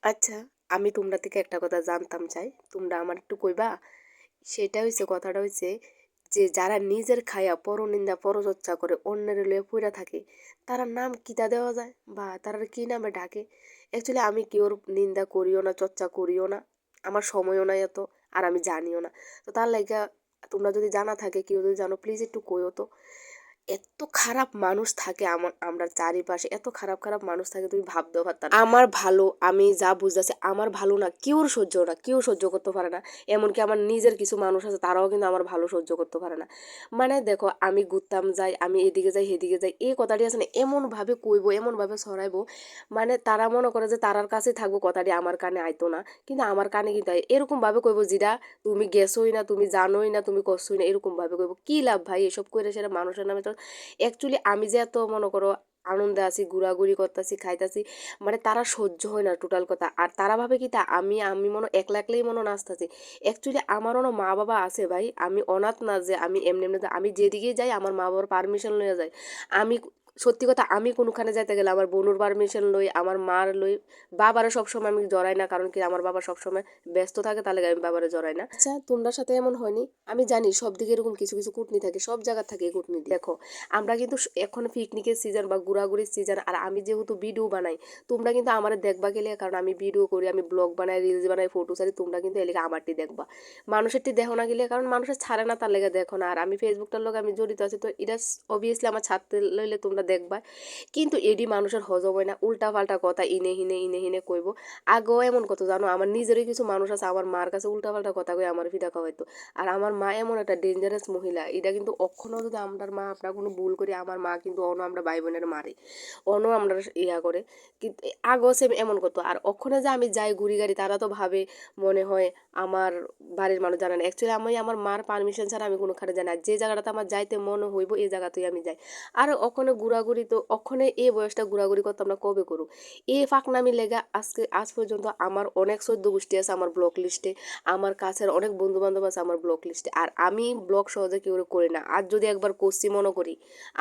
আচ্ছা, আমি তোমরা থেকে একটা কথা জানতাম চাই। তোমরা আমার একটু কইবা? সেটা হইছে কথাটা হইছে যে যারা নিজের খায়া পরনিন্দা পরচর্চা করে অন্যের লইয়া পইড়া থাকে, তারার নাম কিতা দেওয়া যায়? বা তারারে কি নামে ডাকে? অ্যাকচুয়ালি আমি কেউর নিন্দা করিও না, চর্চা করিও না। আমার সময়ও নাই এত, আর আমি জানিও না। তো তার লাইগা তোমরা যদি জানা থাকে, কেউ যদি জানো প্লিজ একটু কইও তো। এত খারাপ মানুষ থাকে আমরার চারিপাশে, এত খারাপ খারাপ মানুষ থাকে তুমি ভাবতেও পারতা না। আমার ভালো আমি যা বুঝতেছি আমার ভালো না কেউর সহ্য না, কেউ সহ্য করতে পারে না। এমনকি আমার নিজের কিছু মানুষ আছে তারাও কিন্তু আমার ভালো সহ্য করতে পারে না। মানে দেখো আমি ঘুরতাম যাই, আমি এদিকে যাই সেদিকে যাই, এই কথাটি আছে না এমনভাবে কইবো এমনভাবে ছড়াইবো, মানে তারা মনে করে যে তারার কাছে থাকবো কথাটি আমার কানে আইতো না, কিন্তু আমার কানে কিন্তু এরকম ভাবে কইবো যেটা তুমি গেছোই না, তুমি জানোই না, তুমি করছোই না, এরকম ভাবে কইবো। কি লাভ ভাই এসব করে সেটা মানুষের নামে তো। অ্যাকচুয়ালি আমি যে এত মনে করো আনন্দে আছি, ঘোরাঘুরি করতেছি, খাইতাছি, মানে তারা সহ্য হয় না টোটাল কথা। আর তারা ভাবে কি তা আমি আমি মনে একলা একলাই মনে নাচতাছি। অ্যাকচুয়ালি আমারও না মা বাবা আছে ভাই, আমি অনাথ না যে আমি এমনি এমনি আমি যেদিকেই যাই আমার মা বাবার পারমিশন লইয়া যাই। আমি সত্যি কথা আমি কোনখানে যাইতে গেলে আমার বোনুর পারমিশন লই, আমার মার লই। বাবারও সবসময় আমি জড়াই না, কারণ কি আমার বাবা সবসময় ব্যস্ত থাকে, তাহলে আমি বাবারে জড়াই না। আচ্ছা তোমরা সাথে এমন হয়নি? আমি জানি সব দিকে এরকম কিছু কিছু কুটনি থাকে, সব জায়গা থাকে এই কুটনি। দেখো আমরা কিন্তু এখন পিকনিকের সিজন বা ঘোরাঘুরির সিজন, আর আমি যেহেতু ভিডিও বানাই, তোমরা কিন্তু আমার দেখবা গেলে, কারণ আমি ভিডিও করি, আমি ব্লগ বানাই, রিলস বানাই, ফটো ছাড়ি, তোমরা কিন্তু এলাকা আমারটি দেখবা। মানুষেরটি দেখো না গেলে, কারণ মানুষের ছাড়ে না তার লেগে দেখো না। আর আমি ফেসবুকটার লোক আমি জড়িত আছি, তো এটা অবভিয়াসলি আমার ছাড়তে লইলে তোমরা দেখবা। কিন্তু এডি মানুষের হজম হয় না, উল্টা পাল্টা কথা ইনে হিনে কইব। আগেও এমন কথা জানো, আমার নিজেরই কিছু মানুষ আছে আমার মার কাছে উল্টা পাল্টা কথা কই আমার ফিদা খাওয়াইতো। আর আমার মা এমন একটা ডেঞ্জারাস মহিলা, এটা কিন্তু অক্ষণও যদি আমার মা আপনার কোনো ভুল করি, আমার মা কিন্তু অন্য আমরা ভাই বোনের মারে, অন্য আমরা ইয়া করে। কিন্তু আগেও সেম এমন করতো। আর ওখানে যে আমি যাই ঘুরি গাড়ি, তারা তো ভাবে মনে হয় আমার বাড়ির মানুষ জানে না। অ্যাকচুয়ালি আমি আমার মার পারমিশন ছাড়া আমি কোনোখানে যাই না। যে জায়গাটাতে আমার যাইতে মনে হইব এই জায়গাতেই আমি যাই। আর ওখানে ঘোরাঘুরি তো ওখানে এই বয়সটা ঘোরাঘুরি করতে আমরা কবে করু? এই ফাঁকনামি লেগা আজ পর্যন্ত আমার অনেক সদ্য গোষ্ঠী আছে আমার ব্লক লিস্টে, আমার কাছের অনেক বন্ধু বান্ধব আছে আমার ব্লক লিস্টে। আর আমি ব্লক সহজে কেউ করি না, আর যদি একবার করছি মনে করি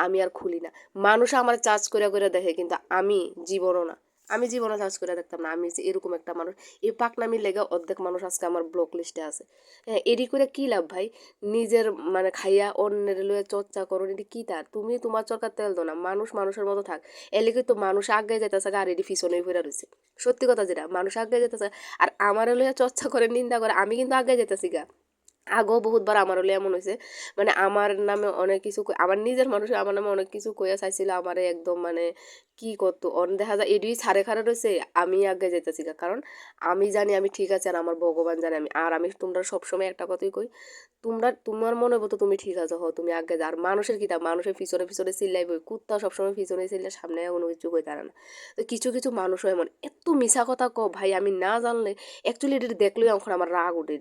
আমি আর খুলি না। মানুষ আমার চার্জ করে করে দেখে, কিন্তু আমি জীবনও না, আমি জীবনে চার্জ করে দেখতাম না। আমি যে এরকম একটা মানুষ, এই পাকনামির লেগে অর্ধেক মানুষ আজকে আমার ব্লক লিস্টে আছে। হ্যাঁ এডি করে কি লাভ ভাই? নিজের মানে খাইয়া অন্যের লয়ে চর্চা করো, এটি কি তার? তুমি তোমার চরকার তেল দো না, মানুষ মানুষের মতো থাক। এলিগে তো মানুষ আগে যাইতেছে আর এটি পিছনে ফিরে রয়েছে। সত্যি কথা যেটা, মানুষ আগে যেতেছে আর আমার লইয়া চর্চা করে নিন্দা করে, আমি কিন্তু আগে যেতেছি গা। আগেও বহুতবার আমার হলে এমন হয়েছে, মানে আমার নামে অনেক কিছু আমার নিজের মানুষ আমার নামে অনেক কিছু কইয়া চাইছিল আমারে একদম, মানে কি করতো অন দেখা যায় এডি ছাড়ে খাড়ে রয়েছে, আমি আগে যেতেছি গা। কারণ আমি জানি আমি ঠিক আছে, আর আমার ভগবান জানে আমি, আর আমি তোমরা সবসময় একটা কথাই কই, তোমরা তোমার মনে হবো তো তুমি ঠিক আছো, হো তুমি আগে যা। আর মানুষের কিতাব মানুষের পিছনে পিছনে চিল্লাইবই, কুত্তা সবসময় পিছনে চিল্লে সামনে কোনো কিছু কই তারা না। তো কিছু কিছু মানুষও এমন এত মিছা কথা ভাই, আমি না জানলে অ্যাকচুয়ালি এটা দেখলেই এখন আমার রাগ উঠে